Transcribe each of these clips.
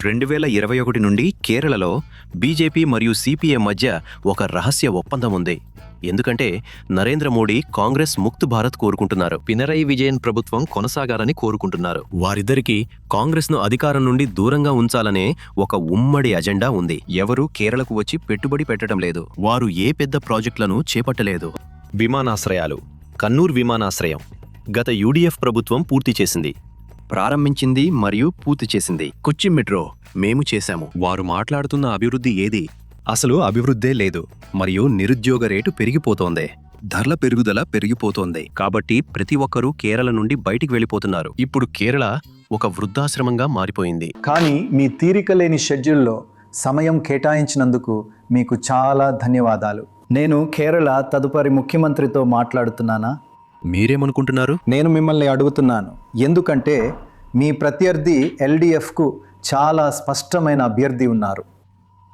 2021 నుండి కేరళలో బీజేపీ మరియు సిపిఎం మధ్య ఒక రహస్య ఒప్పందం ఉంది. ఎందుకంటే నరేంద్ర మోడీ కాంగ్రెస్ ముక్త్ భారత్ కోరుకుంటున్నారు, పినరయి విజయన్ ప్రభుత్వం కొనసాగాలని కోరుకుంటున్నారు. వారిద్దరికీ కాంగ్రెస్ను అధికారం నుండి దూరంగా ఉంచాలనే ఒక ఉమ్మడి అజెండా ఉంది. ఎవరూ కేరళకు వచ్చి పెట్టుబడి పెట్టడం లేదు. వారు ఏ పెద్ద ప్రాజెక్టులను చేపట్టలేదు. విమానాశ్రయాలు. కన్నూర్ విమానాశ్రయం గత యూడీఎఫ్ ప్రభుత్వం పూర్తి చేసింది, ప్రారంభించింది మరియు పూర్తి చేసింది. కొచ్చి మెట్రో మేము చేశాము. వారు మాట్లాడుతున్న అభివృద్ధి ఏది? అసలు అభివృద్ధే లేదు. మరియు నిరుద్యోగ రేటు పెరిగిపోతోంది, ధరల పెరుగుదల పెరిగిపోతోంది. కాబట్టి ప్రతి ఒక్కరూ కేరళ నుండి బయటికి వెళ్ళిపోతున్నారు. ఇప్పుడు కేరళ ఒక వృద్ధాశ్రమంగా మారిపోయింది. కానీ మీ తీరిక లేని షెడ్యూల్లో సమయం కేటాయించినందుకు మీకు చాలా ధన్యవాదాలు. నేను కేరళ తదుపరి ముఖ్యమంత్రితో మాట్లాడుతున్నానా? మీరేమనుకుంటున్నారు? నేను మిమ్మల్ని అడుగుతున్నాను, ఎందుకంటే మీ ప్రత్యర్థి ఎల్డీఎఫ్కు చాలా స్పష్టమైన అభ్యర్థి ఉన్నారు.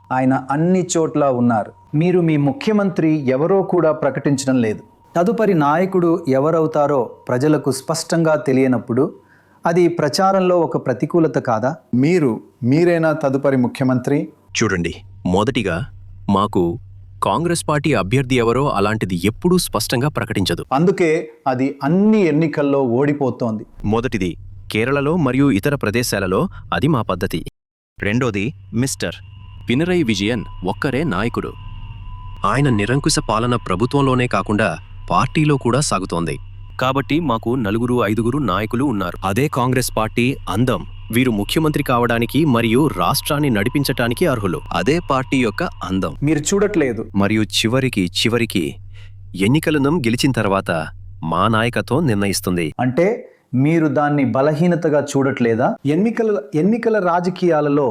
ఆయన అన్ని చోట్ల ఉన్నారు. మీరు మీ ముఖ్యమంత్రి ఎవరో కూడా ప్రకటించడం లేదు. తదుపరి నాయకుడు ఎవరవుతారో ప్రజలకు స్పష్టంగా తెలియనప్పుడు అది ప్రచారంలో ఒక ప్రతికూలత కాదా? మీరేనా తదుపరి ముఖ్యమంత్రి? చూడండి, మొదటిగా మాకు కాంగ్రెస్ పార్టీ అభ్యర్థి ఎవరో అలాంటిది ఎప్పుడూ స్పష్టంగా ప్రకటించదు. అందుకే అది అన్ని ఎన్నికల్లో ఓడిపోతోంది. మొదటిది కేరళలో మరియు ఇతర ప్రదేశాలలో అది మా పద్ధతి. రెండోది మిస్టర్ పినరయి విజయన్ ఒక్కరే నాయకుడు. ఆయన నిరంకుశ పాలన ప్రభుత్వంలోనే కాకుండా పార్టీలో కూడా సాగుతోంది. కాబట్టి మాకు 4-5 నాయకులు ఉన్నారు. అదే కాంగ్రెస్ పార్టీ అందం. వీరు ముఖ్యమంత్రి కావడానికి మరియు రాష్ట్రాన్ని నడిపించటానికి అర్హులు. అదే పార్టీ యొక్క అందం. మీరు చూడట్లేదు. మరియు చివరికి ఎన్నికలను గెలిచిన తర్వాత మా నాయకత్వం నిర్ణయిస్తుంది. అంటే మీరు దాన్ని బలహీనతగా చూడట్లేదా? ఎన్నికల రాజకీయాలలో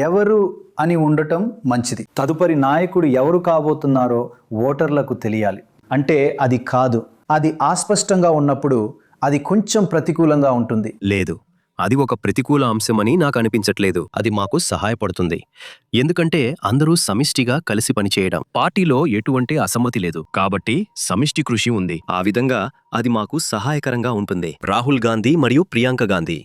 ఎవరు అని ఉండటం మంచిది. తదుపరి నాయకుడు ఎవరు కాబోతున్నారో ఓటర్లకు తెలియాలి. అంటే అది కాదు, అది అస్పష్టంగా ఉన్నప్పుడు అది కొంచెం ప్రతికూలంగా ఉంటుంది. లేదు, అది ఒక ప్రతికూల అంశమని నాకు అనిపించట్లేదు. అది మాకు సహాయపడుతుంది. ఎందుకంటే అందరూ సమిష్టిగా కలిసి పనిచేయడం. పార్టీలో ఎటువంటి అసమ్మతి లేదు, కాబట్టి సమిష్టి కృషి ఉంది. ఆ విధంగా అది మాకు సహాయకరంగా ఉంటుంది. రాహుల్ గాంధీ మరియు ప్రియాంక గాంధీ,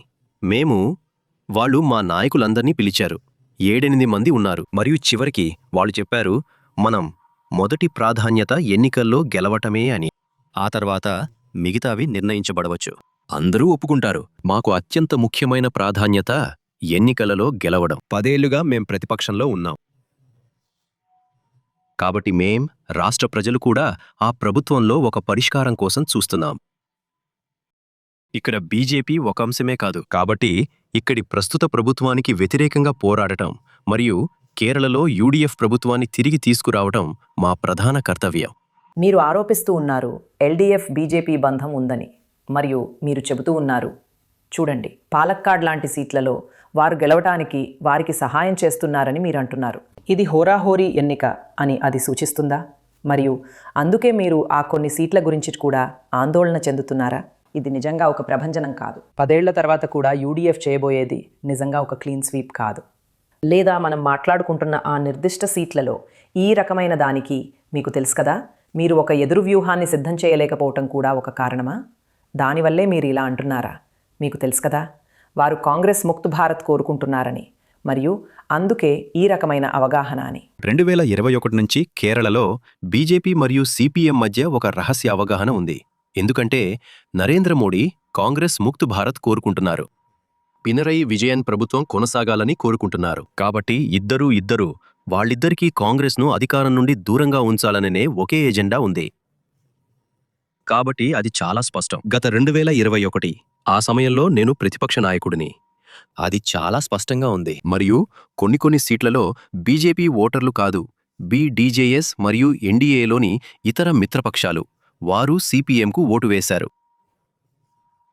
వాళ్ళు మా నాయకులందర్నీ పిలిచారు. 7-8 మంది ఉన్నారు. మరియు చివరికి వాళ్ళు చెప్పారు, మనం మొదటి ప్రాధాన్యత ఎన్నికల్లో గెలవటమే అని. ఆ తర్వాత మిగతావి నిర్ణయించబడవచ్చు. అందరూ ఒప్పుకుంటారు. మాకు అత్యంత ముఖ్యమైన ప్రాధాన్యత ఎన్నికలలో గెలవడం. 10 ఏళ్లుగా మేం ప్రతిపక్షంలో ఉన్నాం. కాబట్టి రాష్ట్ర ప్రజలు కూడా ఆ ప్రభుత్వంలో ఒక పరిష్కారం కోసం చూస్తున్నాం. ఇక్కడ బీజేపీ ఒక అంశమే కాదు. కాబట్టి ఇక్కడి ప్రస్తుత ప్రభుత్వానికి వ్యతిరేకంగా పోరాడటం మరియు కేరళలో యూడీఎఫ్ ప్రభుత్వాన్ని తిరిగి తీసుకురావటం మా ప్రధాన కర్తవ్యం. మీరు ఆరోపిస్తూ ఉన్నారు ఎల్డీఎఫ్ బీజేపీ బంధం ఉందని. మరియు మీరు చెబుతూ ఉన్నారు, చూడండి, పాలక్కాడ్ లాంటి సీట్లలో వారు గెలవటానికి వారికి సహాయం చేస్తున్నారని మీరు అంటున్నారు. ఇది హోరాహోరీ ఎన్నిక అని అది సూచిస్తుందా? మరియు అందుకే మీరు ఆ కొన్ని సీట్ల గురించి కూడా ఆందోళన చెందుతున్నారా? ఇది నిజంగా ఒక ప్రభంజనం కాదు. 10 ఏళ్ల తర్వాత కూడా యూడీఎఫ్ చేయబోయేది నిజంగా ఒక క్లీన్ స్వీప్ కాదు. లేదా మనం మాట్లాడుకుంటున్న ఆ నిర్దిష్ట సీట్లలో ఈ రకమైన దానికి మీకు తెలుసు కదా, మీరు ఒక ఎదురు వ్యూహాన్ని సిద్ధం చేయలేకపోవటం కూడా ఒక కారణమా? దానివల్లే మీరు ఇలా అంటున్నారా? మీకు తెలుసు కదా, వారు కాంగ్రెస్ ముక్త్ భారత్ కోరుకుంటున్నారని మరియు అందుకే ఈ రకమైన అవగాహన అని. 2021 నుంచి కేరళలో బీజేపీ మరియు సిపిఎం మధ్య ఒక రహస్య అవగాహన ఉంది. ఎందుకంటే నరేంద్ర మోడీ కాంగ్రెస్ ముక్త్ భారత్ కోరుకుంటున్నారు, పినరయి విజయన్ ప్రభుత్వం కొనసాగాలని కోరుకుంటున్నారు. కాబట్టి ఇద్దరు వాళ్ళిద్దరికీ కాంగ్రెస్ను అధికారం నుండి దూరంగా ఉంచాలనే ఒకే ఎజెండా ఉంది. కాబట్టి అది చాలా స్పష్టం. గత 2021 ఆ సమయంలో నేను ప్రతిపక్ష నాయకుడిని. అది చాలా స్పష్టంగా ఉంది. మరియు కొన్ని సీట్లలో బీజేపీ ఓటర్లు కాదు, బీడీజేఎస్ మరియు ఎన్డీఏలోని ఇతర మిత్రపక్షాలు, వారు సిపిఎంకు ఓటు వేశారు.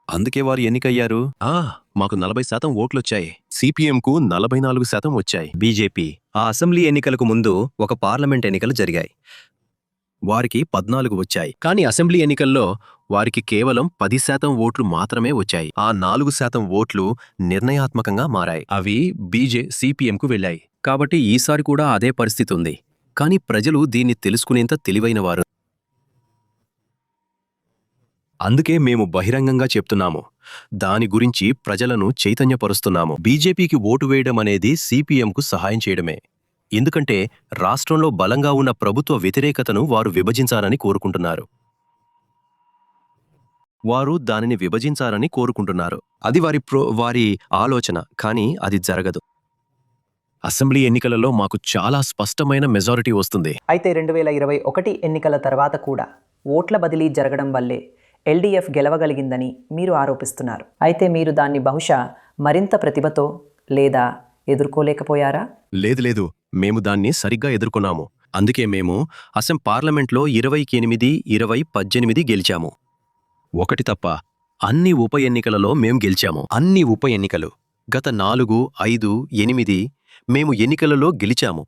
అందుకే వారు ఎన్నికయ్యారు. మాకు 40% ఓట్లొచ్చాయి. సిపిఎంకు 44% వచ్చాయి. బీజేపీ ఆ అసెంబ్లీ ఎన్నికలకు ముందు ఒక పార్లమెంట్ ఎన్నికలు జరిగాయి. వారికి 14 వచ్చాయి. కానీ అసెంబ్లీ ఎన్నికల్లో వారికి కేవలం 10% ఓట్లు మాత్రమే వచ్చాయి. ఆ 4% ఓట్లు నిర్ణయాత్మకంగా మారాయి. అవి సిపిఎంకు వెళ్ళాయి. కాబట్టి ఈసారి కూడా అదే పరిస్థితి ఉంది. కానీ ప్రజలు దీన్ని తెలుసుకునేంత తెలివైనవారు. అందుకే మేము బహిరంగంగా చెప్తున్నాము. దాని గురించి ప్రజలను చైతన్యపరుస్తున్నాము. బీజేపీకి ఓటు వేయడం అనేది సిపిఎంకు సహాయం చేయడమే. ఎందుకంటే రాష్ట్రంలో బలంగా ఉన్న ప్రభుత్వ వ్యతిరేకతను వారు విభజించాలని కోరుకుంటున్నారు. వారు దానిని విభజించాలని కోరుకుంటున్నారు. అది వారి ఆలోచన, కానీ అది జరగదు. అసెంబ్లీ ఎన్నికలలో మాకు చాలా స్పష్టమైన మెజారిటీ వస్తుంది. అయితే 2021 ఎన్నికల తర్వాత కూడా ఓట్ల బదిలీ జరగడం వల్లే ఎల్డీఎఫ్ గెలవగలిగిందని మీరు ఆరోపిస్తున్నారు. అయితే మీరు దాన్ని బహుశా మరింత ప్రతిభతో లేదా ఎదుర్కోలేకపోయారా? లేదు, మేము దాన్ని సరిగ్గా ఎదుర్కొన్నాము. అందుకే మేము పార్లమెంట్లో 28, 18 గెలిచాము. ఒకటి తప్ప అన్ని ఉప ఎన్నికలలో మేం గెలిచాము. అన్ని ఉప ఎన్నికలు గత 4, 5, 8 మేము ఎన్నికలలో గెలిచాము.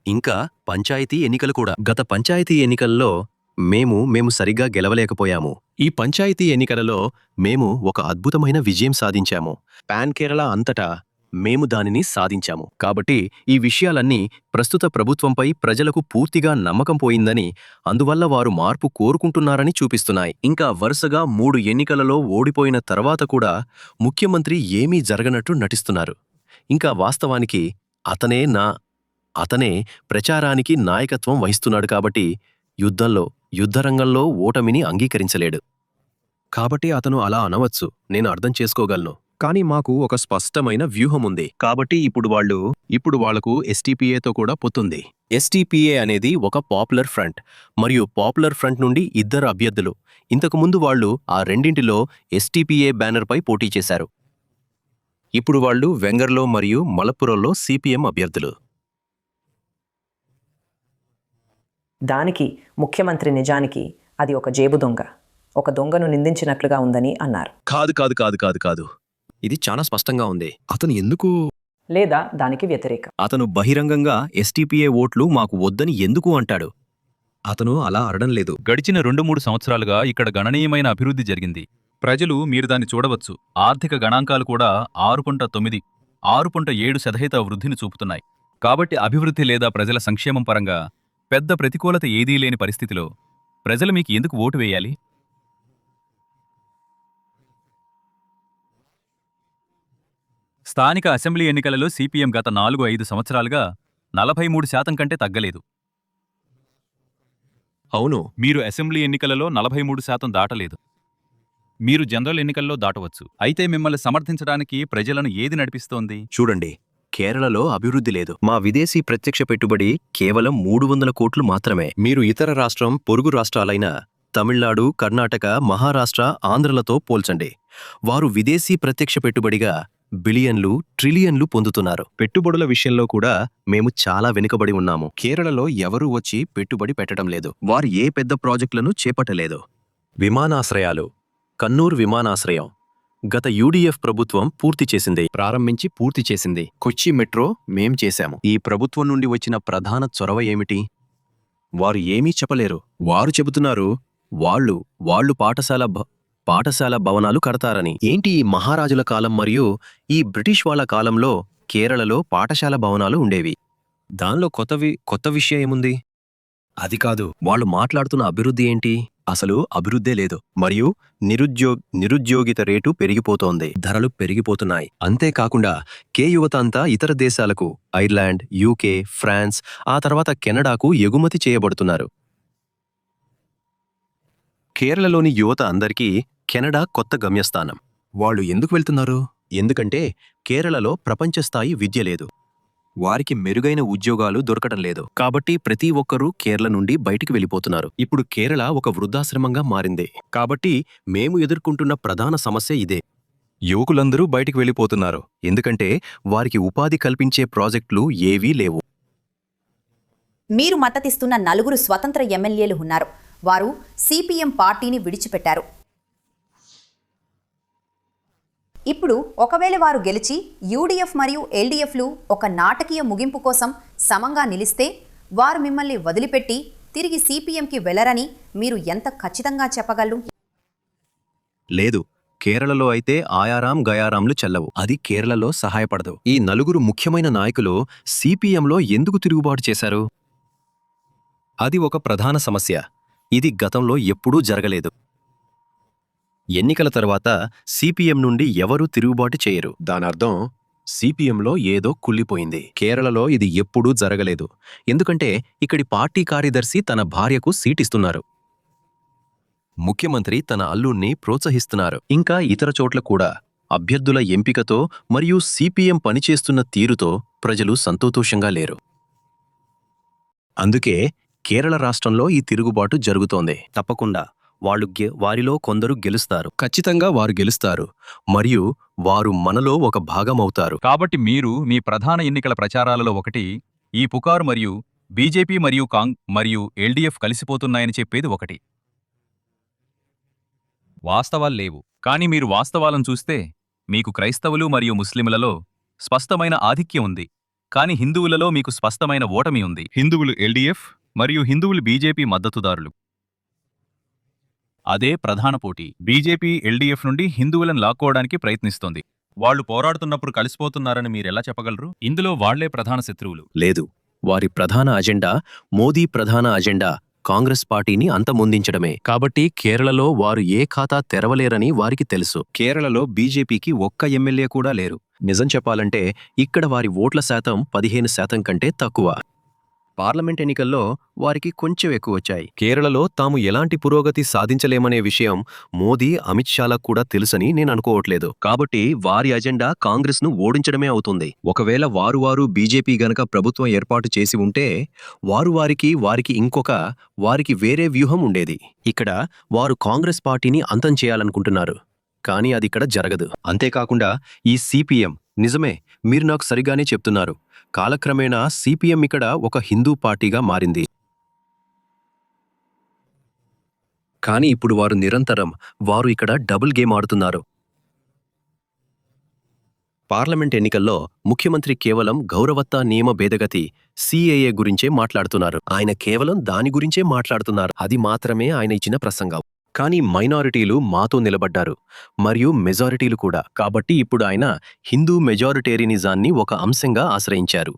ఇంకా పంచాయతీ ఎన్నికలు కూడా. గత పంచాయతీ ఎన్నికల్లో మేము సరిగ్గా గెలవలేకపోయాము. ఈ పంచాయతీ ఎన్నికలలో మేము ఒక అద్భుతమైన విజయం సాధించాము. పాన్ కేరళ అంతటా మేము దానిని సాధించాము. కాబట్టి ఈ విషయాలన్నీ ప్రస్తుత ప్రభుత్వంపై ప్రజలకు పూర్తిగా నమ్మకం పోయిందని, అందువల్ల వారు మార్పు కోరుకుంటున్నారని చూపిస్తున్నాయి. ఇంకా వరుసగా 3 ఎన్నికలలో ఓడిపోయిన తర్వాత కూడా ముఖ్యమంత్రి ఏమీ జరగనట్టు నటిస్తున్నారు. ఇంకా వాస్తవానికి అతనే ప్రచారానికి నాయకత్వం వహిస్తున్నాడు. కాబట్టి యుద్ధరంగంలో ఓటమిని అంగీకరించలేడు. కాబట్టి అతను అలా అనవచ్చు, నేను అర్థం చేసుకోగలను. కానీ మాకు ఒక స్పష్టమైన వ్యూహం ఉంది. కాబట్టి ఇప్పుడు వాళ్లకు ఎస్టీపీఏతో కూడా పొత్తుంది. ఎస్టీపీఏ అనేది ఒక పాపులర్ ఫ్రంట్, మరియు పాపులర్ ఫ్రంట్ నుండి 2 అభ్యర్థులు. ఇంతకుముందు వాళ్ళు ఆ రెండింటిలో ఎస్టీపీఏ బ్యానర్పై పోటీ చేశారు. ఇప్పుడు వాళ్ళు వెంగర్లో మరియు మలప్పురంలో సిపిఎం అభ్యర్థులు. దానికి ముఖ్యమంత్రి నిజానికి అది ఒక జేబు దొంగ, ఒక దొంగను నిందించినట్లుగా ఉందని అన్నారు. కాదు. ఇది చాలా స్పష్టంగా ఉంది. అతను ఎందుకు లేదా దానికి వ్యతిరేకం. అతను బహిరంగంగా ఎస్టీపీఏ ఓట్లు మాకు వద్దని ఎందుకు అంటాడు? అతను అలా అనడం లేదు. గడిచిన 2-3 సంవత్సరాలుగా ఇక్కడ గణనీయమైన అభివృద్ధి జరిగింది. ప్రజలు మీరు దాన్ని చూడవచ్చు. ఆర్థిక గణాంకాలు కూడా 6.9, 6.7% వృద్ధిని చూపుతున్నాయి. కాబట్టి అభివృద్ధి లేదా ప్రజల సంక్షేమం పరంగా పెద్ద ప్రతికూలత ఏదీ లేని పరిస్థితిలో ప్రజలు మీకు ఎందుకు ఓటు వేయాలి? స్థానిక అసెంబ్లీ ఎన్నికలలో సిపిఎం గత 4-5 సంవత్సరాలుగా 43% కంటే తగ్గలేదు. అవును, మీరు అసెంబ్లీ ఎన్నికలలో 43% దాటలేదు. మీరు జనరల్ ఎన్నికల్లో దాటవచ్చు. అయితే మిమ్మల్ని సమర్థించడానికి ప్రజలను ఏది నడిపిస్తోంది? చూడండి, కేరళలో అభివృద్ధి లేదు. మా విదేశీ ప్రత్యక్ష పెట్టుబడి కేవలం 300 కోట్లు మాత్రమే. మీరు ఇతర పొరుగు రాష్ట్రాలైన తమిళనాడు, కర్ణాటక, మహారాష్ట్ర, ఆంధ్రలతో పోల్చండి. వారు విదేశీ ప్రత్యక్ష పెట్టుబడిగా బిలియన్లు, ట్రిలియన్లు పొందుతున్నారు. పెట్టుబడుల విషయంలో కూడా మేము చాలా వెనుకబడి ఉన్నాము. కేరళలో ఎవరూ వచ్చి పెట్టుబడి పెట్టడం లేదు. వారు ఏ పెద్ద ప్రాజెక్టులను చేపట్టలేదు. విమానాశ్రయాలు. కన్నూర్ విమానాశ్రయం గత యూడీఎఫ్ ప్రభుత్వం పూర్తి చేసింది. కొచ్చి మెట్రో మేం చేశాము. ఈ ప్రభుత్వం నుండి వచ్చిన ప్రధాన చొరవ ఏమిటి? వారు ఏమీ చెప్పలేరు. వారు చెబుతున్నారు వాళ్ళు పాఠశాల భవనాలు కడతారని. ఏంటి ఈ మహారాజుల కాలం మరియు ఈ బ్రిటిష్ వాళ్ళ కాలంలో కేరళలో పాఠశాల భవనాలు ఉండేవి. దానిలో కొత్త విషయం ఏముంది? అది కాదు. వాళ్ళు మాట్లాడుతున్న అభివృద్ధి ఏంటి? అసలు అభివృద్ధే లేదు. మరియు నిరుద్యోగిత రేటు పెరిగిపోతోంది. ధరలు పెరిగిపోతున్నాయి. అంతేకాకుండా యువత అంతా ఇతర దేశాలకు, ఐర్లాండ్, యూకే, ఫ్రాన్స్, ఆ తర్వాత కెనడాకు ఎగుమతి చేయబడుతున్నారు. కేరళలోని యువత అందరికీ కెనడా కొత్త గమ్యస్థానం. వాళ్ళు ఎందుకు వెళ్తున్నారు? ఎందుకంటే కేరళలో ప్రపంచస్థాయి విద్య లేదు. వారికి మెరుగైన ఉద్యోగాలు దొరకడం లేదు. కాబట్టి ప్రతి ఒక్కరూ కేరళ నుండి బయటికి వెళ్ళిపోతున్నారు. ఇప్పుడు కేరళ ఒక వృద్ధాశ్రమంగా మారింది. కాబట్టి మేము ఎదుర్కొంటున్న ప్రధాన సమస్య ఇదే. యువకులందరూ బయటికి వెళ్ళిపోతున్నారు. ఎందుకంటే వారికి ఉపాధి కల్పించే ప్రాజెక్టులు ఏవీ లేవు. మీరు మద్దతిస్తున్న 4 స్వతంత్ర ఎమ్మెల్యేలు ఉన్నారు. వారు సిపిఎం పార్టీని విడిచిపెట్టారు. ఇప్పుడు ఒకవేళ వారు గెలిచి యూడీఎఫ్ మరియు ఎల్డీఎఫ్లు ఒక నాటకీయ ముగింపు కోసం సమంగా నిలిస్తే వారు మిమ్మల్ని వదిలిపెట్టి తిరిగి సిపిఎంకి వెళ్లరని మీరు ఎంత ఖచ్చితంగా చెప్పగలరు? లేదు, కేరళలో అయితే ఆయారాం గయారాంలు చెల్లవు. అది కేరళలో సహాయపడదు. ఈ 4 ముఖ్యమైన నాయకులు సిపిఎంలో ఎందుకు తిరుగుబాటు చేశారు? అది ఒక ప్రధాన సమస్య. ఇది గతంలో ఎప్పుడూ జరగలేదు. ఎన్నికల తర్వాత సిపిఎం నుండి ఎవరూ తిరుగుబాటు చేయరు. దానర్థం సిపిఎంలో ఏదో కుళ్ళిపోయింది. కేరళలో ఇది ఎప్పుడూ జరగలేదు. ఎందుకంటే ఇక్కడి పార్టీ కార్యదర్శి తన భార్యకు సీటిస్తున్నారు. ముఖ్యమంత్రి తన అల్లుణ్ణి ప్రోత్సహిస్తున్నారు. ఇంకా ఇతర చోట్ల కూడా అభ్యర్థుల ఎంపికతో మరియు సిపిఎం పనిచేస్తున్న తీరుతో ప్రజలు సంతోషంగా లేరు. అందుకే కేరళ రాష్ట్రంలో ఈ తిరుగుబాటు జరుగుతోంది. తప్పకుండా వారిలో కొందరు గెలుస్తారు. ఖచ్చితంగా వారు గెలుస్తారు మరియు వారు మనలో ఒక భాగమవుతారు. కాబట్టి మీరు మీ ప్రధాన ఎన్నికల ప్రచారాలలో ఒకటి ఈ పుకారు మరియు బీజేపీ మరియు ఎల్డీఎఫ్ కలిసిపోతున్నాయని చెప్పేది ఒకటి. వాస్తవాలు లేవు. కానీ మీరు వాస్తవాలను చూస్తే మీకు క్రైస్తవులు మరియు ముస్లింలలో స్పష్టమైన ఆధిక్యం ఉంది. కాని హిందువులలో మీకు స్పష్టమైన ఓటమి ఉంది. హిందువులు ఎల్డీఎఫ్ మరియు హిందువులు బీజేపీ మద్దతుదారులు. అదే ప్రధాన పోటీ. బీజేపీ ఎల్డీఎఫ్ నుండి హిందువులను లాక్కోవడానికి ప్రయత్నిస్తోంది. వాళ్లు పోరాడుతున్నప్పుడు కలిసిపోతున్నారని మీరెలా చెప్పగలరు? ఇందులో వాళ్లే ప్రధాన శత్రువులు. లేదు, వారి ప్రధాన అజెండా మోదీ ప్రధాన అజెండా కాంగ్రెస్ పార్టీని అంతమొందించడమే. కాబట్టి కేరళలో వారు ఏ ఖాతా తెరవలేరని వారికి తెలుసు. కేరళలో బీజేపీకి ఒక్క ఎమ్మెల్యే కూడా లేరు. నిజం చెప్పాలంటే ఇక్కడ వారి ఓట్ల శాతం 15% కంటే తక్కువ. పార్లమెంట్ ఎన్నికల్లో వారికి కొంచెం ఎక్కువ వచ్చాయి. కేరళలో తాము ఎలాంటి పురోగతి సాధించలేమనే విషయం మోదీ, అమిత్ షాలకు కూడా తెలుసని నేను అనుకోవట్లేదు. కాబట్టి వారి అజెండా కాంగ్రెస్ను ఓడించడమే అవుతుంది. ఒకవేళ వారు బీజేపీ గనక ప్రభుత్వం ఏర్పాటు చేసి ఉంటే వారికి వేరే వ్యూహం ఉండేది. ఇక్కడ వారు కాంగ్రెస్ పార్టీని అంతం చేయాలనుకుంటున్నారు. కానీ అది ఇక్కడ జరగదు. అంతేకాకుండా ఈ సిపిఎం, నిజమే, మీరు నాకు సరిగానే చెప్తున్నారు, కాలక్రమేణా సిపిఎం ఇక్కడ ఒక హిందూ పార్టీగా మారింది. కానీ ఇప్పుడు వారు ఇక్కడ డబుల్ గేమ్ ఆడుతున్నారు. పార్లమెంట్ ఎన్నికల్లో ముఖ్యమంత్రి కేవలం గౌరవత్తా నియమ భేదగతి సిఏఏ గురించే మాట్లాడుతున్నారు. ఆయన కేవలం దాని గురించే మాట్లాడుతున్నారు. అది మాత్రమే ఆయన ఇచ్చిన ప్రసంగం. కానీ మైనారిటీలు మాతో నిలబడ్డారు మరియు మెజారిటీలు కూడా. కాబట్టి ఇప్పుడు ఆయన హిందూ మెజారిటేరియనిజాన్ని ఒక అంశంగా ఆశ్రయించారు.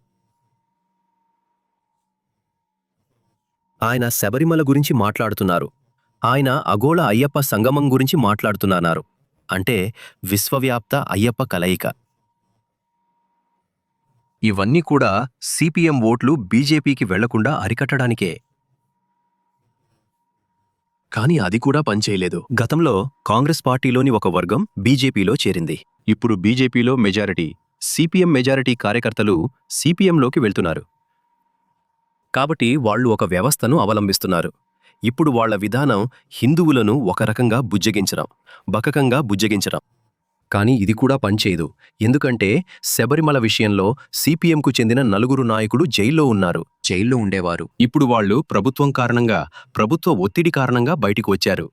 ఆయన శబరిమల గురించి మాట్లాడుతున్నారు. ఆయన అగోళ అయ్యప్ప సంగమం గురించి మాట్లాడుతున్నారు. అంటే విశ్వవ్యాప్త అయ్యప్ప కలయిక. ఇవన్నీ కూడా సిపిఎం ఓట్లు బీజేపీకి వెళ్లకుండా అరికట్టడానికే. కానీ అది కూడా పనిచేయలేదు. గతంలో కాంగ్రెస్ పార్టీలోని ఒక వర్గం బీజేపీలో చేరింది. ఇప్పుడు బీజేపీలో మెజారిటీ, సిపిఎం మెజారిటీ కార్యకర్తలు సిపిఎంలోకి వెళ్తున్నారు. కాబట్టి వాళ్లు ఒక వ్యవస్థను అవలంబిస్తున్నారు. ఇప్పుడు వాళ్ల విధానం హిందువులను ఒక రకంగా బకకంగా బుజ్జగించడం. కానీ ఇది కూడా పనిచేయదు. ఎందుకంటే శబరిమల విషయంలో సిపిఎంకు చెందిన 4 నాయకులు జైల్లో ఉండేవారు. ఇప్పుడు వాళ్లు ప్రభుత్వ ఒత్తిడి కారణంగా బయటికి వచ్చారు.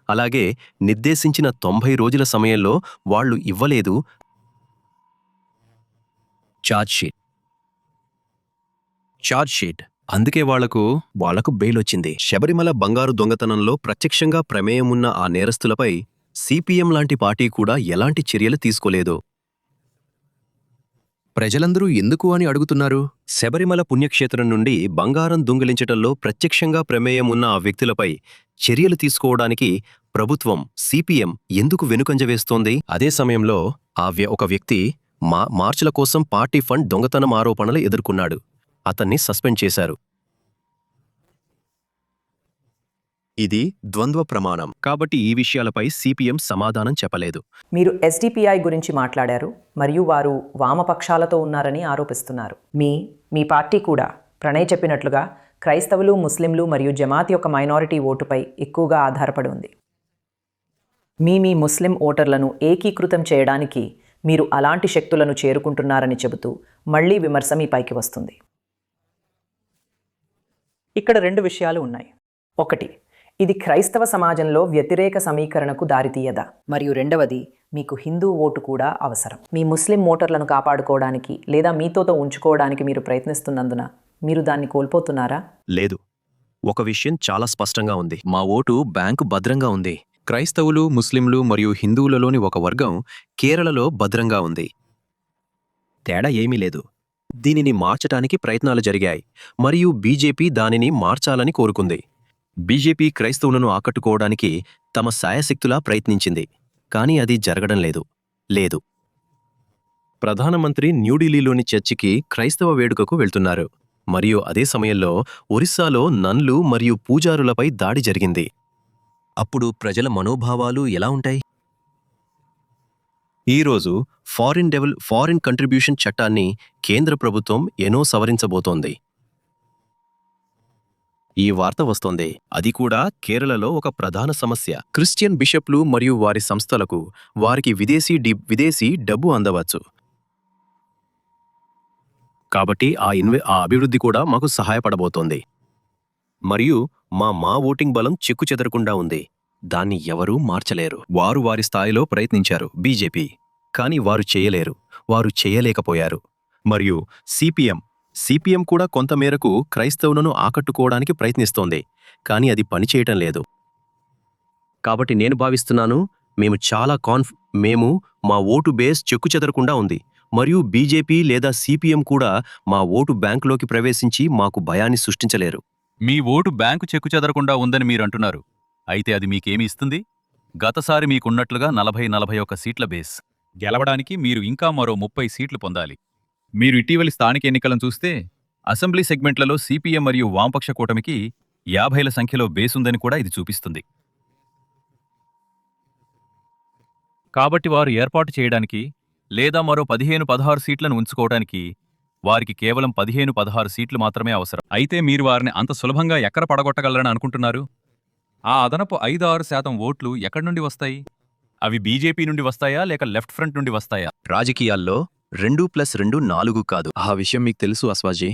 అలాగే నిర్దేశించిన 90 రోజుల సమయంలో వాళ్లు ఇవ్వలేదు ఛార్జ్షీట్. అందుకే వాళ్లకు బెయిల్ వచ్చింది. శబరిమల బంగారు దొంగతనంలో ప్రత్యక్షంగా ప్రమేయం ఉన్న ఆ నేరస్తులపై సిపిఎం లాంటి పార్టీ కూడా ఎలాంటి చర్యలు తీసుకోలేదు. ప్రజలందరూ ఎందుకు అని అడుగుతున్నారు. శబరిమల పుణ్యక్షేత్రం నుండి బంగారం దొంగిలించటంలో ప్రత్యక్షంగా ప్రమేయం ఉన్న ఆ వ్యక్తులపై చర్యలు తీసుకోవడానికి ప్రభుత్వం, సిపిఎం ఎందుకు వెనుకంజ వేస్తోంది? అదే సమయంలో ఒక వ్యక్తి మార్చుల కోసం పార్టీ ఫండ్ దొంగతనం ఆరోపణలు ఎదుర్కొన్నాడు. అతన్ని సస్పెండ్ చేశారు. ఇది ద్వంద్వ ప్రమాణం. కాబట్టి ఈ విషయాలపై సిపిఎం సమాధానం చెప్పలేదు. మీరు ఎస్డిపిఐ గురించి మాట్లాడారు మరియు వారు వామపక్షాలతో ఉన్నారని ఆరోపిస్తున్నారు. మీ పార్టీ కూడా ప్రణయ్ చెప్పినట్లుగా క్రైస్తవులు, ముస్లింలు మరియు జమాత్ యొక్క మైనారిటీ ఓటుపై ఎక్కువగా ఆధారపడి ఉంది. మీ ముస్లిం ఓటర్లను ఏకీకృతం చేయడానికి మీరు అలాంటి శక్తులను చేరుకుంటున్నారని చెబుతూ మళ్లీ విమర్శ మీ పైకి వస్తుంది. ఇక్కడ 2 విషయాలు ఉన్నాయి. ఒకటి, ఇది క్రైస్తవ సమాజంలో వ్యతిరేక సమీకరణకు దారితీయదా? మరియు రెండవది, మీకు హిందూ ఓటు కూడా అవసరం. మీ ముస్లిం ఓటర్లను కాపాడుకోవడానికి లేదా మీతో ఉంచుకోవడానికి మీరు ప్రయత్నిస్తున్నందున మీరు దాన్ని కోల్పోతున్నారా? లేదు. ఒక విషయం చాలా స్పష్టంగా ఉంది. మా ఓటు బ్యాంకు భద్రంగా ఉంది. క్రైస్తవులు, ముస్లింలు మరియు హిందువులలోని ఒక వర్గం కేరళలో భద్రంగా ఉంది. తేడా ఏమీ లేదు. దీనిని మార్చటానికి ప్రయత్నాలు జరిగాయి మరియు బీజేపీ దానిని మార్చాలని కోరుకుంది. బీజేపీ క్రైస్తవులను ఆకట్టుకోవడానికి తమ శాయశక్తులా ప్రయత్నించింది, కానీ అది జరగడం లేదు. ప్రధానమంత్రి న్యూఢిల్లీలోని చర్చికి క్రైస్తవ వేడుకకు వెళ్తున్నారు, మరియు అదే సమయంలో ఒరిస్సాలో నన్లు మరియు పూజారులపై దాడి జరిగింది. అప్పుడు ప్రజల మనోభావాలు ఎలా ఉంటాయి? ఈరోజు ఫారిన్ కంట్రిబ్యూషన్ చట్టాన్ని కేంద్ర ప్రభుత్వం సవరించబోతోంది. ఈ వార్త వస్తోంది. అది కూడా కేరళలో ఒక ప్రధాన సమస్య. క్రిస్టియన్ బిషప్లు మరియు వారి సంస్థలకు వారికి విదేశీ డబ్బు అందవచ్చు. కాబట్టి ఆ అభివృద్ధి కూడా మాకు సహాయపడబోతోంది. మరియు మా ఓటింగ్ బలం చెక్కుచెదరకుండా ఉంది. దాన్ని ఎవరూ మార్చలేరు. వారు వారి స్థాయిలో ప్రయత్నించారు బీజేపీ, కానీ వారు చేయలేకపోయారు. మరియు సిపిఎం కూడా కొంతమేరకు క్రైస్తవులను ఆకట్టుకోవడానికి ప్రయత్నిస్తోంది, కానీ అది పనిచేయటం లేదు. కాబట్టి నేను భావిస్తున్నాను, మేము మా ఓటు బేస్ చెక్కుచెదరకుండా ఉంది, మరియు బీజేపీ లేదా సిపిఎం కూడా మా ఓటు బ్యాంకులోకి ప్రవేశించి మాకు భయాన్ని సృష్టించలేరు. మీ ఓటు బ్యాంకు చెక్కుచెదరకుండా ఉందని మీరంటున్నారు. అయితే అది మీకేమి ఇస్తుంది? గతసారి మీకున్నట్లుగా 40-41 సీట్ల బేస్. గెలవడానికి మీరు ఇంకా మరో 30 సీట్లు పొందాలి. మీరు ఇటీవలి స్థానిక ఎన్నికలను చూస్తే అసెంబ్లీ సెగ్మెంట్లలో సిపిఎం మరియు వామపక్ష కూటమికి 50ల సంఖ్యలో బేసుందని కూడా ఇది చూపిస్తుంది. కాబట్టి వారు ఏర్పాటు చేయడానికి లేదా మరో 15-16 సీట్లను ఉంచుకోవడానికి వారికి కేవలం 15-16 సీట్లు మాత్రమే అవసరం. అయితే మీరు వారిని అంత సులభంగా ఎక్కడ పడగొట్టగలరని అనుకుంటున్నారు? ఆ అదనపు 5-6% ఓట్లు ఎక్కడి నుండి వస్తాయి? అవి బీజేపీ నుండి వస్తాయా లేక లెఫ్ట్ ఫ్రంట్ నుండి వస్తాయా? రాజకీయాల్లో 2+2 4 కాదు. ఆ విషయం మీకు తెలుసు అస్వాజీ.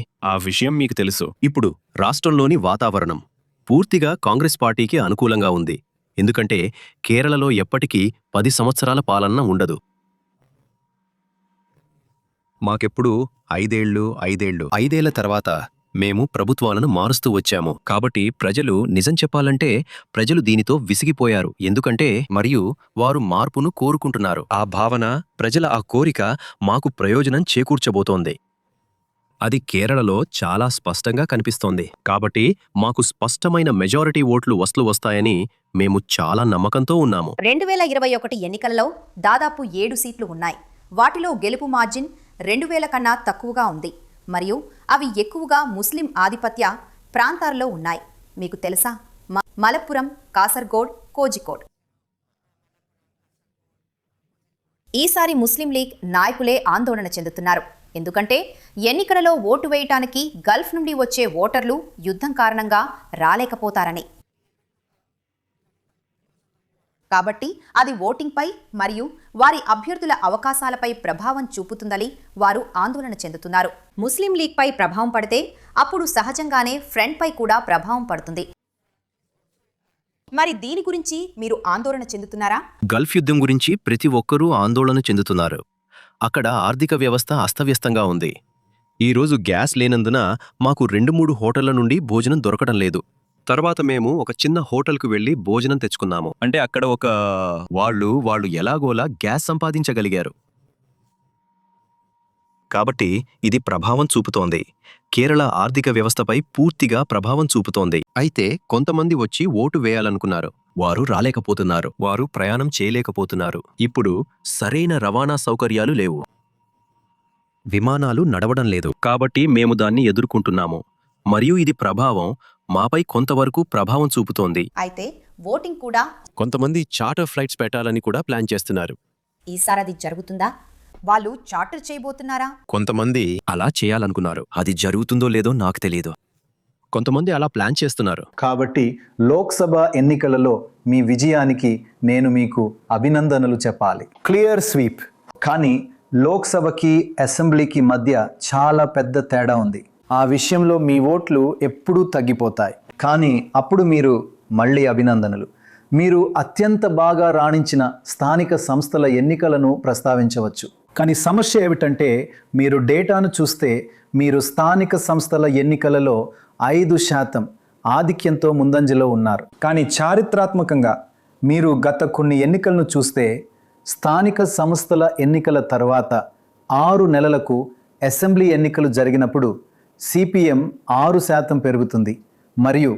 ఇప్పుడు రాష్ట్రంలోని వాతావరణం పూర్తిగా కాంగ్రెస్ పార్టీకి అనుకూలంగా ఉంది. ఎందుకంటే కేరళలో ఎప్పటికీ 10 సంవత్సరాల పాలన ఉండదు. మాకెప్పుడు 5 ఏళ్ల తర్వాత మేము ప్రభుత్వాలను మారుస్తూ వచ్చాము. కాబట్టి ప్రజలు దీనితో విసిగిపోయారు. ఎందుకంటే మరియు వారు మార్పును కోరుకుంటున్నారు. ఆ భావన, ప్రజల ఆ కోరిక మాకు ప్రయోజనం చేకూర్చబోతోంది. అది కేరళలో చాలా స్పష్టంగా కనిపిస్తోంది. కాబట్టి మాకు స్పష్టమైన మెజారిటీ ఓట్లు వస్తాయని మేము చాలా నమ్మకంతో ఉన్నాము. 2021 ఎన్నికలలో దాదాపు 7 సీట్లు ఉన్నాయి. వాటిలో గెలుపు మార్జిన్ 2000 కన్నా తక్కువగా ఉంది, మరియు అవి ఎక్కువగా ముస్లిం ఆధిపత్య ప్రాంతాల్లో ఉన్నాయి. మీకు తెలుసా? మలప్పురం, కాసర్గోడ్, కోజికోడ్. ఈసారి ముస్లిం లీగ్ నాయకులే ఆందోళన చెందుతున్నారు. ఎందుకంటే ఎన్నికలలో ఓటు వేయటానికి గల్ఫ్ నుండి వచ్చే ఓటర్లు యుద్ధం కారణంగా రాలేకపోతారని. కాబట్టి అది ఓటింగ్పై మరియు వారి అభ్యర్థుల అవకాశాలపై ప్రభావం చూపుతుందని వారు ఆందోళన చెందుతున్నారు. ముస్లిం లీగ్పై ప్రభావం పడితే అప్పుడు సహజంగానే ఫ్రంట్పై కూడా ప్రభావం పడుతుంది. మరి దీని గురించి మీరు ఆందోళన చెందుతున్నారా? గల్ఫ్ యుద్ధం గురించి ప్రతి ఒక్కరూ ఆందోళన చెందుతున్నారు. అక్కడ ఆర్థిక వ్యవస్థ అస్తవ్యస్తంగా ఉంది. ఈరోజు గ్యాస్ లేనందున మాకు 2-3 హోటళ్ల నుండి భోజనం దొరకడం లేదు. తర్వాత మేము ఒక చిన్న హోటల్కు వెళ్లి భోజనం తెచ్చుకున్నాము. అంటే అక్కడ వాళ్ళు ఎలాగోలా గ్యాస్ సంపాదించగలిగారు. కాబట్టి ఇది ప్రభావం చూపుతోంది. కేరళ ఆర్థిక వ్యవస్థపై పూర్తిగా ప్రభావం చూపుతోంది. అయితే కొంతమంది వచ్చి ఓటు వేయాలనుకున్నారు. వారు రాలేకపోతున్నారు. వారు ప్రయాణం చేయలేకపోతున్నారు. ఇప్పుడు సరైన రవాణా సౌకర్యాలు లేవు. విమానాలు నడవడం లేదు. కాబట్టి మేము దాన్ని ఎదుర్కొంటున్నాము. మరియు ఇది ప్రభావం మాపై కొంతవరకు ప్రభావం చూపుతోంది. అయితే ఓటింగ్ కూడా కొంతమంది చార్టర్ ఫ్లైట్స్ పెట్టాలని కూడా ప్లాన్ చేస్తున్నారు. ఈసారి అది జరుగుతుందా? వాళ్ళు చార్టర్ చేయబోతున్నారా? కొంతమంది అలా చేయాలనుకున్నారు. అది జరుగుతుందో లేదో నాకు తెలియదు. కొంతమంది అలా ప్లాన్ చేస్తున్నారు. కాబట్టి లోక్సభ ఎన్నికలలో మీ విజయానికి నేను మీకు అభినందనలు చెప్పాలి. Clear sweep. కానీ లోక్సభకి అసెంబ్లీకి మధ్య చాలా పెద్ద తేడా ఉంది. ఆ విషయంలో మీ ఓట్లు ఎప్పుడూ తగ్గిపోతాయి. కానీ అప్పుడు మీరు మళ్ళీ అభినందనలు. మీరు అత్యంత బాగా రాణించిన స్థానిక సంస్థల ఎన్నికలను ప్రస్తావించవచ్చు. కానీ సమస్య ఏమిటంటే మీరు డేటాను చూస్తే మీరు స్థానిక సంస్థల ఎన్నికలలో 5% ఆధిక్యంతో ముందంజలో ఉన్నారు. కానీ చారిత్రాత్మకంగా మీరు గత కొన్ని ఎన్నికలను చూస్తే స్థానిక సంస్థల ఎన్నికల తర్వాత 6 నెలలకు అసెంబ్లీ ఎన్నికలు జరిగినప్పుడు సిపిఎం 6% పెరుగుతుంది మరియు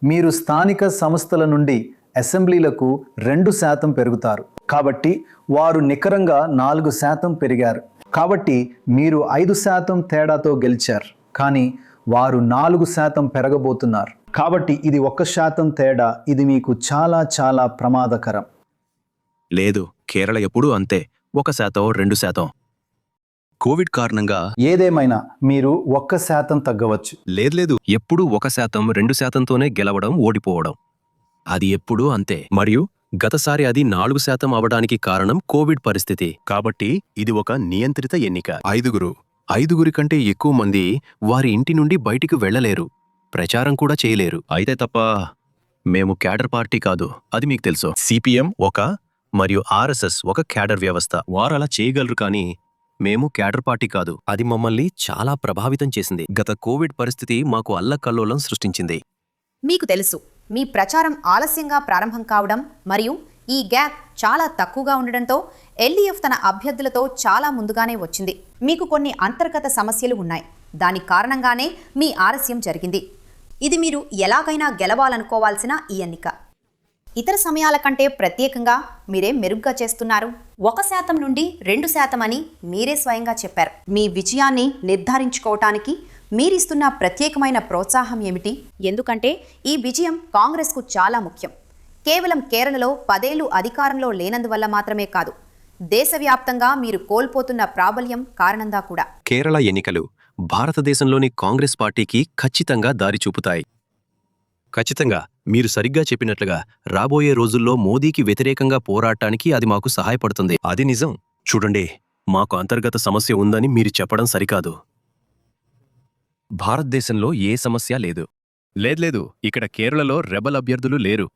మీరు స్థానిక సంస్థల నుండి అసెంబ్లీలకు 2% పెరుగుతారు. కాబట్టి వారు నికరంగా 4% పెరిగారు. కాబట్టి మీరు 5% తేడాతో గెలిచారు. కానీ వారు 4% పెరగబోతున్నారు. కాబట్టి ఇది 1% తేడా. ఇది మీకు చాలా చాలా ప్రమాదకరం. లేదు, కేరళ ఎప్పుడూ అంతే, 1% 2%. కోవిడ్ కారణంగా ఏదేమైనా మీరు 1% తగ్గవచ్చు. లేదు, ఎప్పుడూ 1% 2%తోనే గెలవడం, ఓడిపోవడం. అది ఎప్పుడూ అంతే. మరియు గతసారి అది 4% అవడానికి కారణం కోవిడ్ పరిస్థితి. కాబట్టి ఇది ఒక నియంత్రిత ఎన్నిక. ఐదుగురి కంటే ఎక్కువ మంది వారి ఇంటి నుండి బయటికి వెళ్లలేరు, ప్రచారం కూడా చేయలేరు. అయితే తప్ప మేము క్యాడర్ పార్టీ కాదు, అది మీకు తెలుసు. సిపిఎం మరియు ఆర్ఎస్ఎస్ ఒక క్యాడర్ వ్యవస్థ. వారు అలా చేయగలరు, కానీ మేము క్యాడర్ పార్టీ కాదు. అది మమ్మల్ని చాలా ప్రభావితం చేసింది. గత కోవిడ్ పరిస్థితి మాకు అల్లకల్లోలం సృష్టించింది. మీకు తెలుసు, మీ ప్రచారం ఆలస్యంగా ప్రారంభం కావడం మరియు ఈ గ్యాప్ చాలా తక్కువగా ఉండడంతో ఎల్డీఎఫ్ తన అభ్యర్థులతో చాలా ముందుగానే వచ్చింది. మీకు కొన్ని అంతర్గత సమస్యలు ఉన్నాయి. దాని కారణంగానే మీ ఆలస్యం జరిగింది. ఇది మీరు ఎలాగైనా గెలవాలనుకోవాల్సిన ఈ ఎన్నిక. ఇతర సమయాల కంటే ప్రత్యేకంగా మీరేం మెరుగ్గా చేస్తున్నారు? 1% నుండి 2% అని మీరే స్వయంగా చెప్పారు. మీ విజయాన్ని నిర్ధారించుకోవటానికి మీరిస్తున్న ప్రత్యేకమైన ప్రోత్సాహం ఏమిటి? ఎందుకంటే ఈ విజయం కాంగ్రెస్కు చాలా ముఖ్యం. కేవలం కేరళలో 10 ఏళ్లు అధికారంలో లేనందువల్ల మాత్రమే కాదు, దేశవ్యాప్తంగా మీరు కోల్పోతున్న ప్రాబల్యం కారణంగా కూడా. కేరళ ఎన్నికలు భారతదేశంలోని కాంగ్రెస్ పార్టీకి ఖచ్చితంగా దారి చూపుతాయి. ఖచ్చితంగా మీరు సరిగ్గా చెప్పినట్లుగా రాబోయే రోజుల్లో మోదీకి వ్యతిరేకంగా పోరాటానికి అది మాకు సహాయపడుతుంది. అది నిజం. చూడండి, మాకు అంతర్గత సమస్య ఉందని మీరు చెప్పడం సరికాదు. భారతదేశంలో ఏ సమస్య లేదు. లేదు, ఇక్కడ కేరళలో రెబల్ అభ్యర్థులు లేరు.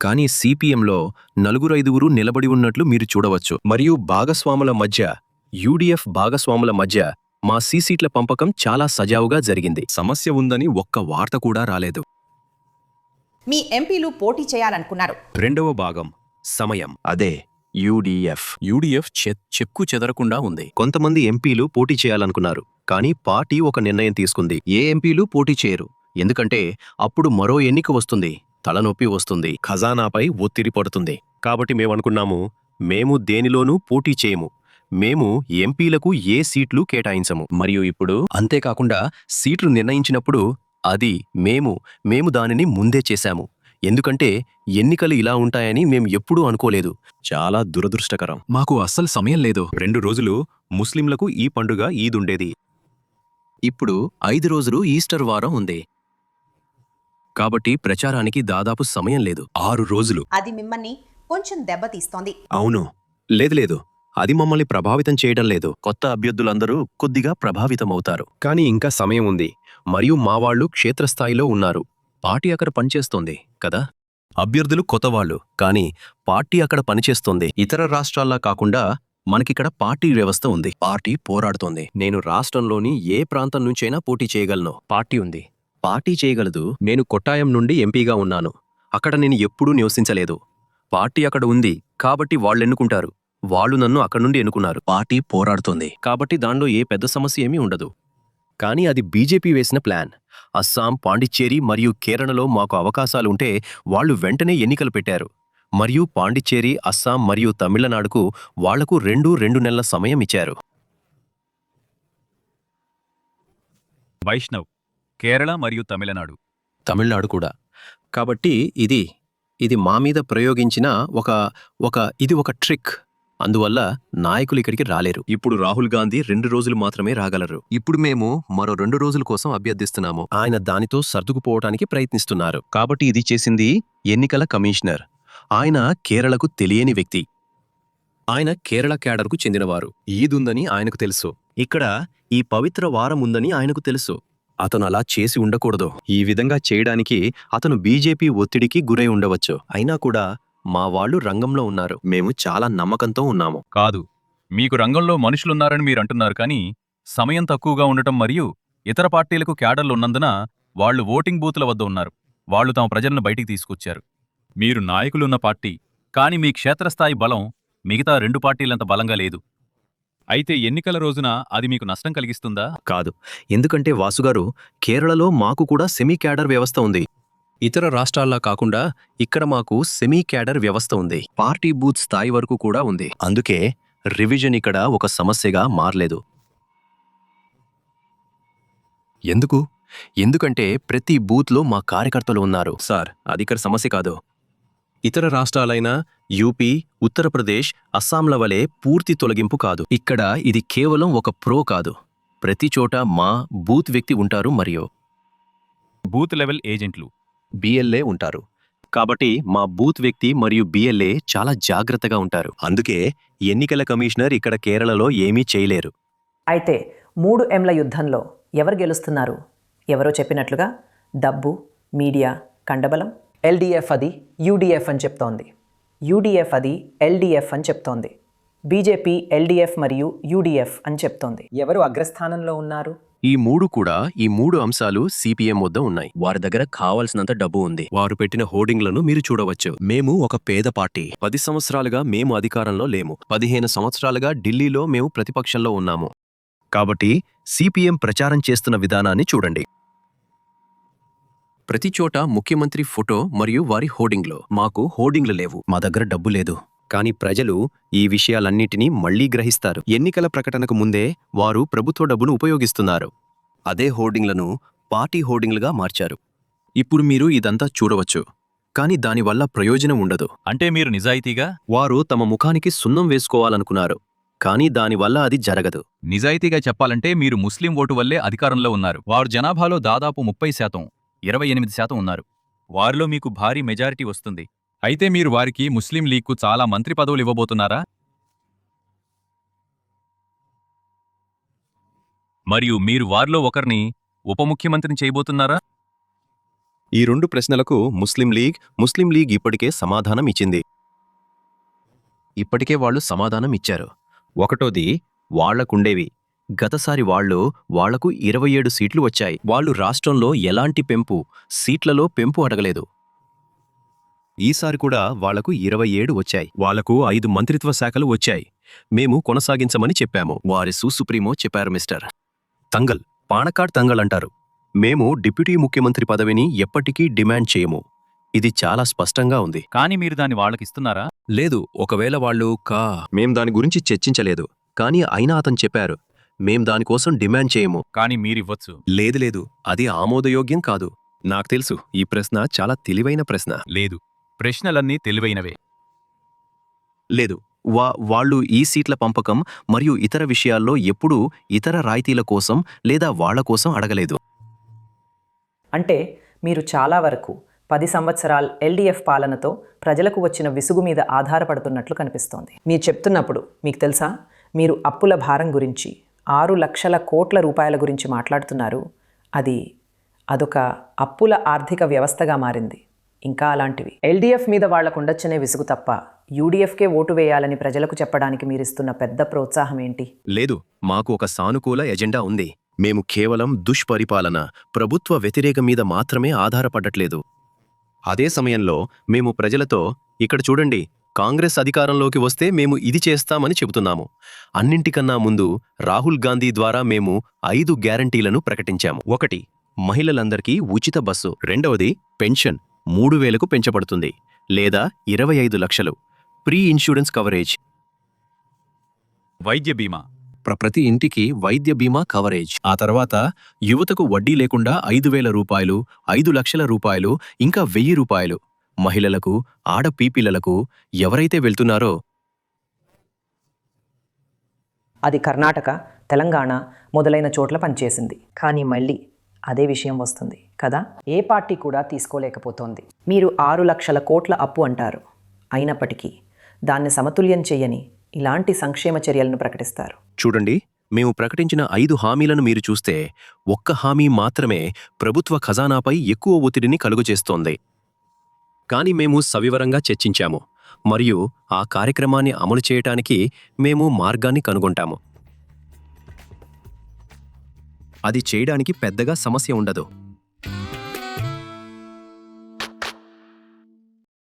కానీ సిపిఎంలో 4-5 నిలబడి ఉన్నట్లు మీరు చూడవచ్చు. మరియు భాగస్వాముల మధ్య, యూడీఎఫ్ భాగస్వాముల మధ్య మా సీట్ల పంపకం చాలా సజావుగా జరిగింది. సమస్య ఉందని ఒక్క వార్త కూడా రాలేదు. మీ ఎంపీలు పోటీ చేయాలనుకున్నారు. రెండవ భాగం, సమయం. అదే యూడీఎఫ్ చెక్కు చెదరకుండా ఉంది. కొంతమంది ఎంపీలు పోటీ చేయాలనుకున్నారు, కానీ పార్టీ ఒక నిర్ణయం తీసుకుంది. ఏ ఎంపీలు పోటీ చేయరు, ఎందుకంటే అప్పుడు మరో ఎన్నిక వస్తుంది, తలనొప్పి వస్తుంది, ఖజానాపై ఒత్తిడి పడుతుంది. కాబట్టి మేమనుకున్నాము, మేము దేనిలోనూ పోటీ చేయము. మేము ఎంపీలకు ఏ సీట్లు కేటాయించము. మరియు ఇప్పుడు అంతేకాకుండా సీట్లు నిర్ణయించినప్పుడు అది మేము దానిని ముందే చేశాము. ఎందుకంటే ఎన్నికలు ఇలా ఉంటాయని మేము ఎప్పుడూ అనుకోలేదు. చాలా దురదృష్టకరం. మాకు అస్సలు సమయం లేదు. 2 రోజులు ముస్లింలకు ఈ పండుగ ఈద్ ఉండేది. ఇప్పుడు 5 రోజులు ఈస్టర్ వారం ఉంది. కాబట్టి ప్రచారానికి దాదాపు సమయం లేదు. 6 రోజులు. అది మిమ్మల్ని కొంచెం దెబ్బతీస్తోంది. అవును. లేదు, అది మమ్మల్ని ప్రభావితం చేయడం లేదు. కొత్త అభ్యర్థులందరూ కొద్దిగా ప్రభావితమవుతారు. కానీ ఇంకా సమయం ఉంది. మరియు మా వాళ్ళు క్షేత్రస్థాయిలో ఉన్నారు. పార్టీ అక్కడ పనిచేస్తోంది కదా. అభ్యర్థులు కొత్తవాళ్లు, కానీ పార్టీ అక్కడ పనిచేస్తోంది. ఇతర రాష్ట్రాల్లా కాకుండా మనకిక్కడ పార్టీ వ్యవస్థ ఉంది. పార్టీ పోరాడుతోంది. నేను రాష్ట్రంలోని ఏ ప్రాంతం నుంచైనా పోటీ చేయగలను. పార్టీ ఉంది, పార్టీ చేయగలదు. నేను కొట్టాయం నుండి ఎంపీగా ఉన్నాను. అక్కడ నేను ఎప్పుడూ నివసించలేదు. పార్టీ అక్కడ ఉంది కాబట్టి వాళ్ళెన్నుకుంటారు. వాళ్ళు నన్ను అక్కడి నుండి ఎన్నుకున్నారు. పార్టీ పోరాడుతోంది కాబట్టి దానిలో ఏ పెద్ద సమస్య ఏమీ ఉండదు. కానీ అది బీజేపీ వేసిన ప్లాన్. అస్సాం, పాండిచ్చేరి మరియు కేరళలో మాకు అవకాశాలుంటే వాళ్లు వెంటనే ఎన్నికలు పెట్టారు. మరియు పాండిచ్చేరి, అస్సాం మరియు తమిళనాడుకు వాళ్లకు 2 నెలల సమయం ఇచ్చారు. వైష్ణవ్, కేరళ మరియు తమిళనాడు కూడా. కాబట్టి ఇది మా మీద ప్రయోగించిన ఒక ట్రిక్. అందువల్ల నాయకులు ఇక్కడికి రాలేరు. ఇప్పుడు రాహుల్ గాంధీ 2 రోజులు మాత్రమే రాగలరు. ఇప్పుడు మేము మరో 2 రోజుల కోసం అభ్యర్థిస్తున్నాము. ఆయన దానితో సర్దుకుపోవటానికి ప్రయత్నిస్తున్నారు. కాబట్టి ఇది చేసింది ఎన్నికల కమిషనర్. ఆయన కేరళకు తెలియని వ్యక్తి. ఆయన కేరళ క్యాడర్కు చెందినవారు. ఈద్ ఉందని ఆయనకు తెలుసు. ఇక్కడ ఈ పవిత్ర వారం ఉందని ఆయనకు తెలుసు. అతను అలా చేసి ఉండకూడదు. ఈ విధంగా చేయడానికి అతను బీజేపీ ఒత్తిడికి గురై ఉండవచ్చు. అయినా కూడా మా వాళ్ళు రంగంలో ఉన్నారు. మేము చాలా నమ్మకంతో ఉన్నాము. కాదు, మీకు రంగంలో మనుషులున్నారని మీరంటున్నారు, కానీ సమయం తక్కువగా ఉండటం మరియు ఇతర పార్టీలకు క్యాడర్లు ఉన్నందున వాళ్లు ఓటింగ్ బూతుల వద్ద ఉన్నారు. వాళ్లు తమ ప్రజలను బయటికి తీసుకొచ్చారు. మీరు నాయకులున్న పార్టీ, కాని మీ క్షేత్రస్థాయి బలం మిగతా 2 పార్టీలంత బలంగా లేదు. అయితే ఎన్నికల రోజున అది మీకు నష్టం కలిగిస్తుందా? కాదు, ఎందుకంటే వాసుగారు, కేరళలో మాకు కూడా సెమీ క్యాడర్ వ్యవస్థ ఉంది. ఇతర రాష్ట్రాల్లా కాకుండా ఇక్కడ మాకు సెమీ క్యాడర్ వ్యవస్థ ఉంది. పార్టీ బూత్ స్థాయి వరకు కూడా ఉంది. అందుకే రివిజన్ ఇక్కడ ఒక సమస్యగా మారలేదు. ఎందుకంటే ప్రతి బూత్లో మా కార్యకర్తలు ఉన్నారు. సార్, అది ఇక్కడ సమస్య కాదు. ఇతర రాష్ట్రాలైన యూపీ, ఉత్తరప్రదేశ్, అస్సాంల వలె పూర్తి తొలగింపు కాదు. ఇక్కడ ఇది కేవలం ఒక ప్రో కాదు. ప్రతి చోట మా బూత్ వ్యక్తి ఉంటారు మరియు బూత్ లెవెల్ ఏజెంట్లు బిఎల్ఏ ఉంటారు. కాబట్టి మా బూత్ వ్యక్తి మరియు బిఎల్ఏ చాలా జాగ్రత్తగా ఉంటారు. అందుకే ఎన్నికల కమిషనర్ ఇక్కడ కేరళలో ఏమీ చేయలేరు. అయితే 3Mల యుద్ధంలో ఎవరు గెలుస్తున్నారు? ఎవరో చెప్పినట్లుగా డబ్బు, మీడియా, కండబలం. ఎల్డీఎఫ్ అది యూడీఎఫ్ అని చెప్తోంది. యూడీఎఫ్ అది ఎల్డీఎఫ్ అని చెప్తోంది. బీజేపీ ఎల్డీఎఫ్ మరియు యూడీఎఫ్ అని చెప్తోంది. ఎవరు అగ్రస్థానంలో ఉన్నారు? ఈ మూడు అంశాలు సిపిఎం వద్ద ఉన్నాయి. వారి దగ్గర కావలసినంత డబ్బు ఉంది. వారు పెట్టిన హోర్డింగ్లను మీరు చూడవచ్చు. మేము ఒక పేద పార్టీ. 10 సంవత్సరాలుగా మేము అధికారంలో లేము. 15 సంవత్సరాలుగా ఢిల్లీలో మేము ప్రతిపక్షంలో ఉన్నాము. కాబట్టి సిపిఎం ప్రచారం చేస్తున్న విధానాన్ని చూడండి. ప్రతి చోట ముఖ్యమంత్రి ఫోటో మరియు వారి హోర్డింగ్లు. మాకు హోర్డింగ్లు లేవు. మా దగ్గర డబ్బు లేదు. కానీ ప్రజలు ఈ విషయాలన్నిటినీ మళ్లీ గ్రహిస్తారు. ఎన్నికల ప్రకటనకు ముందే వారు ప్రభుత్వ డబ్బును ఉపయోగిస్తున్నారు. అదే హోర్డింగ్లను పార్టీ హోర్డింగ్లుగా మార్చారు. ఇప్పుడు మీరు ఇదంతా చూడవచ్చు. కానీ దానివల్ల ప్రయోజనం ఉండదు. అంటే మీరు నిజాయితీగా వారు తమ ముఖానికి సున్నం వేసుకోవాలనుకున్నారు. కానీ దానివల్ల అది జరగదు. నిజాయితీగా చెప్పాలంటే మీరు ముస్లిం ఓటు వల్లే అధికారంలో ఉన్నారు. వారు జనాభాలో దాదాపు 30%, 28% ఉన్నారు. వారిలో మీకు భారీ మెజారిటీ వస్తుంది. అయితే మీరు వారికి ముస్లిం లీగ్కు చాలా మంత్రి పదవులు ఇవ్వబోతున్నారా? మరియు మీరు వారిలో ఒకరిని ఉప ముఖ్యమంత్రిని చేయబోతున్నారా? ఈ 2 ప్రశ్నలకు ముస్లిం లీగ్ ఇప్పటికే సమాధానం ఇచ్చింది. వాళ్ళు సమాధానం ఇచ్చారు. ఒకటోది, వాళ్లకుండేవి. గతసారి వాళ్లకు 27 సీట్లు వచ్చాయి. వాళ్ళు రాష్ట్రంలో ఎలాంటి సీట్లలో పెంపు అడగలేదు. ఈసారి కూడా వాళ్లకు 27 వచ్చాయి. వాళ్లకు 5 మంత్రిత్వ శాఖలు వచ్చాయి. మేము కొనసాగించమని చెప్పాము. వారి సుప్రీమో చెప్పారు, మిస్టర్ తంగల్, పాణకాడ్ తంగల్ అంటారు. మేము డిప్యూటీ ముఖ్యమంత్రి పదవిని ఎప్పటికీ డిమాండ్ చేయము. ఇది చాలా స్పష్టంగా ఉంది. కానీ మీరు దాన్ని వాళ్ళకిస్తున్నారా? లేదు. ఒకవేళ మేం దాని గురించి చర్చించలేదు. కానీ అయినా అతను చెప్పారు, మేం దానికోసం డిమాండ్ చేయము. కానీ మీరివ్వచ్చు. లేదు, అది ఆమోదయోగ్యం కాదు. నాకు తెలుసు, ఈ ప్రశ్న చాలా తెలివైన ప్రశ్న. లేదు, ప్రశ్నలన్నీ తెలివైనవే. లేదు, వాళ్ళు ఈ సీట్ల పంపకం మరియు ఇతర విషయాల్లో ఎప్పుడూ ఇతర రాయితీల కోసం లేదా వాళ్ల కోసం అడగలేదు. అంటే మీరు చాలా వరకు 10 సంవత్సరాల ఎల్డీఎఫ్ పాలనతో ప్రజలకు వచ్చిన విసుగు మీద ఆధారపడుతున్నట్లు కనిపిస్తోంది. మీరు చెప్తున్నప్పుడు మీకు తెలుసా, మీరు అప్పుల భారం గురించి 6 లక్షల కోట్ల రూపాయల గురించి మాట్లాడుతున్నారు. అదొక అప్పుల ఆర్థిక వ్యవస్థగా మారింది. ఇంకా అలాంటివి. ఎల్డీఎఫ్ మీద వాళ్లకు ఉండొచ్చనే విసుగు తప్ప యూడీఎఫ్కే ఓటు వేయాలని ప్రజలకు చెప్పడానికి మీరిస్తున్న పెద్ద ప్రోత్సాహం ఏంటి? లేదు, మాకు ఒక సానుకూల ఎజెండా ఉంది. మేము కేవలం దుష్పరిపాలన, ప్రభుత్వ వ్యతిరేక మీద మాత్రమే ఆధారపడట్లేదు. అదే సమయంలో మేము ప్రజలతో, ఇక్కడ చూడండి, కాంగ్రెస్ అధికారంలోకి వస్తే మేము ఇది చేస్తామని చెబుతున్నాము. అన్నింటికన్నా ముందు రాహుల్ గాంధీ ద్వారా మేము 5 గ్యారంటీలను ప్రకటించాము. 1, మహిళలందరికీ ఉచిత బస్సు. 2వది, పెన్షన్ 3000కు పెంచబడుతుంది లేదా 25 లక్షలు. Pre insurance coverage. వైద్య బీమా. ప్రతి ఇంటికి వైద్య బీమా కవరేజ్. ఆ తర్వాత యువతకు వడ్డీ లేకుండా 5,000 రూపాయలు, 5 లక్షల రూపాయలు, ఇంకా 1000 రూపాయలు. మహిళలకు, ఆడపీపిల్లలకు ఎవరైతే వెళ్తున్నారో. అది కర్ణాటక, తెలంగాణ మొదలైన చోట్ల పనిచేసింది. కానీ మళ్ళీ అదే విషయం వస్తుంది కదా. ఏ పార్టీ కూడా తీసుకోలేకపోతోంది. మీరు 6 లక్షల కోట్ల అప్పు అంటారు. అయినప్పటికీ దాన్ని సమతుల్యం చేయని ఇలాంటి సంక్షేమ చర్యలను ప్రకటిస్తారు. చూడండి, మేము ప్రకటించిన 5 హామీలను మీరు చూస్తే ఒక్క హామీ మాత్రమే ప్రభుత్వ ఖజానాపై ఎక్కువ ఒత్తిడిని కలుగజేస్తోంది. కానీ మేము సవివరంగా చర్చించాము మరియు ఆ కార్యక్రమాన్ని అమలు చేయటానికి మేము మార్గాన్ని కనుగొంటాము. అది చేయడానికి పెద్దగా సమస్య ఉండదు.